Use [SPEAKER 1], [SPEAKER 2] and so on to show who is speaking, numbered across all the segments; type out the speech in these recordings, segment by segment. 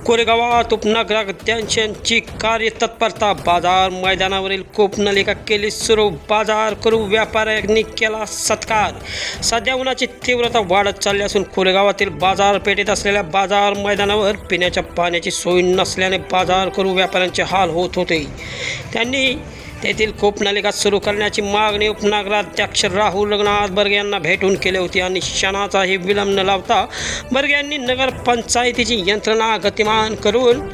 [SPEAKER 1] कोरेगावात उपनगराध्यक्षांची कार्यतत्परता। बाजार मैदानावरील कूपनलिका केली सुरू। बाजार करू व्यापाऱ्यांनी केला सत्कार। सध्या उन्हाची तीव्रता वाढत चालली असून कोरेगावातील बाजारपेठेत असलेल्या बाजार मैदानावर पिण्याच्या पाण्याची सोय नसल्याने बाजार करू व्यापाऱ्यांचे हाल होत होते। त्यांनी तेथील कूपनलिका सुरू करण्याची मागणी उपनगराध्यक्ष राहुल रघुनाथ बर्गे यांना भेटून केली होती आणि क्षणाचाही विलंब न लावता बर्गे यांनी नगरपंचायतीची यंत्रणा गतिमान करून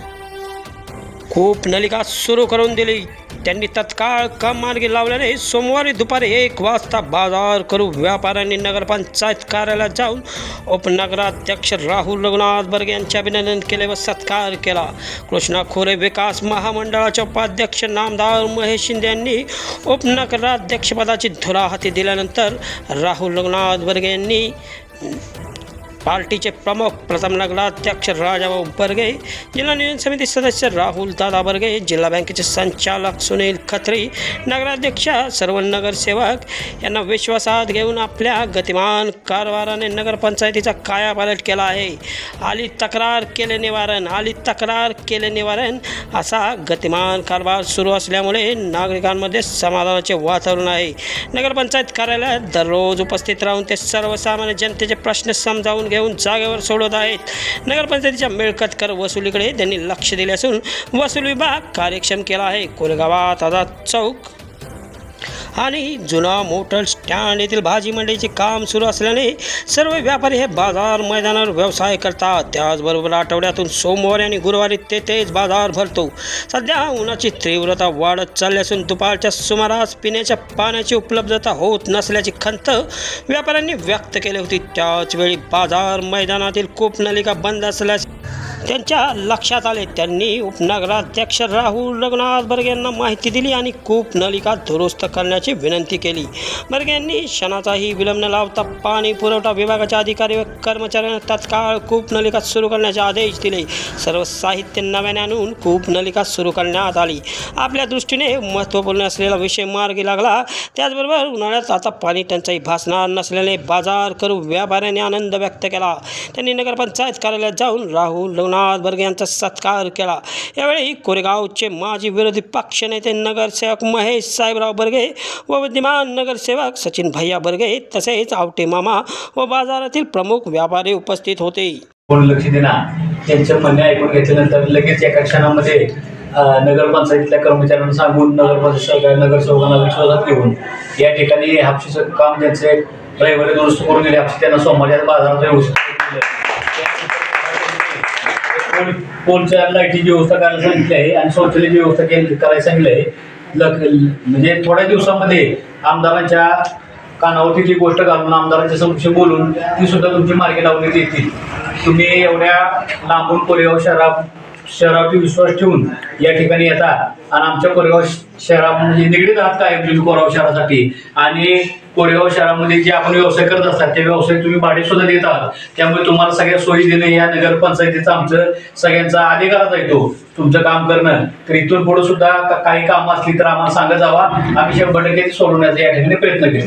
[SPEAKER 1] कूपनलिका सुरू करून दिली। त्यांनी तत्काळ काम मार्गी लावल्याने सोमवारी दुपारी 1 वाजता बाजार करू व्यापाऱ्यांनी नगरपंचायत कार्यालयात जाऊन उपनगराध्यक्ष राहुल रघुनाथ बर्गे यांचे अभिनंदन केले व सत्कार केला। कृष्णा खोरे विकास महामंडळाचे उपाध्यक्ष नामदार महेश शिंदे यांनी उपनगराध्यक्षपदाची धुरा हाती दिल्यानंतर राहुल रघुनाथ बर्गे यांनी पार्टीचे प्रमुख प्रथम नगराध्यक्ष राजाभाऊ बर्गे, जिल्हा नियोजन समिती सदस्य राहुल दादा बर्गे, जिल्हा बँकेचे संचालक सुनील खत्री, नगराध्यक्ष सर्व नगरसेवक यांना विश्वासात घेऊन आपल्या गतिमान कारभाराने नगरपंचायतीचा कायापालट केला आहे। आली तक्रार केले निवारण असा गतिमान कारभार सुरू असल्यामुळे नागरिकांमध्ये समाधानाचे वातावरण आहे। नगरपंचायत कार्यालयात दररोज उपस्थित राहून ते सर्वसामान्य जनतेचे प्रश्न समजावून घेऊन जागेवर सोडवत आहेत। नगरपंचायतीच्या मिळकत कर वसुलीकडे त्यांनी लक्ष दिले असून वसूल विभाग कार्यक्षम केला आहे। कोरेगावात आझाद चौक आणि जुना मोटर स्टँड येथील भाजी मंडईचे काम सुरू असल्याने सर्व व्यापारी हे बाजार मैदानावर व्यवसाय करतात। त्याचबरोबर आठवड्यातून सोमवारी आणि गुरुवारी तेथेच बाजार भरतो। सध्या उन्हाची तीव्रता वाढत चालली असून दुपारच्या सुमारास पिण्याच्या पाण्याची उपलब्धता होत नसल्याची खंत व्यापाऱ्यांनी व्यक्त केली होती। त्याचवेळी बाजार मैदानातील कूपनलिका बंद असल्यास त्यांच्या लक्षात आले। त्यांनी उपनगराध्यक्ष राहुल रघुनाथ बर्गे यांना माहिती दिली आणि कूपनलिका दुरुस्त करण्याची विनंती केली। बर्गे यांनी क्षणाचाही विलंब न लावता पाणी पुरवठा विभागाचे अधिकारी व कर्मचाऱ्यांना तत्काळ कूपनलिका सुरू करण्याचे आदेश दिले। सर्व साहित्य नव्याने आणून कूपनलिका सुरू करण्यात आली। आपल्या दृष्टीने महत्त्वपूर्ण असलेला विषय मार्गी लागला। त्याचबरोबर उन्हाळ्यात आता पाणी टंचाई भासणार नसल्याने बाजार करू व्यापाऱ्यांनी आनंद व्यक्त केला। त्यांनी नगरपंचायत कार्यालयात जाऊन राहुल रघुनाथ बर्गे यांचा सत्कार केला। यावेळी कोरेगावचे माजी विरोधी पक्षनेते नगरसेवक महेश साहेबराव बर्गे व विद्यमान नगरसेवक सचिन भैया बर्गे तसेच आवटे मामा व बाजारातील प्रमुख व्यापारी उपस्थित होते।
[SPEAKER 2] कोण लक्ष देणार त्यांचे म्हणणे ऐकून घेतल्यानंतर लगेच एका क्षणामध्ये नगरपंचायतीतल्या कर्मचाऱ्यांना सांगून नगरसेवकांना विश्वासात घेऊन या ठिकाणी हापशीचं काम त्यांचे रविवारी दुरुस्त करून दिले। हापशी त्यांना सोमवारी बाजारात व्यवस्थित पोलच्या लाईटीची व्यवस्था करायला सांगितली आहे आणि शौचालयाची व्यवस्था करायला सांगितली आहे। म्हणजे थोड्या दिवसामध्ये आमदारांच्या कानावरती ती गोष्ट घालून आमदारांच्या समक्ष बोलून ती सुद्धा तुमची मार्गी लावण्यात येतील। तुम्ही एवढ्या लांबून कोरेगाव शहरावरती विश्वास ठेवून या ठिकाणी येता आणि आमच्या कोरेगाव शहरामध्ये निगडीत आहात काय कोरेगाव शहरासाठी आणि कोरेगाव शहरामध्ये जे आपण व्यवसाय करत असतात ते व्यवसाय तुम्ही भाडे सुद्धा देत आहात। त्यामुळे तुम्हाला सगळ्या सोयी देणे या नगरपंचायतीचा आमचं सगळ्यांचा अधिकारच आहे तो तुमचं काम करणं। तर इथून पुढे सुद्धा काही कामं असली तर आम्हाला सांगत जावा, आम्ही 100% सोडवण्याचा या ठिकाणी प्रयत्न करू।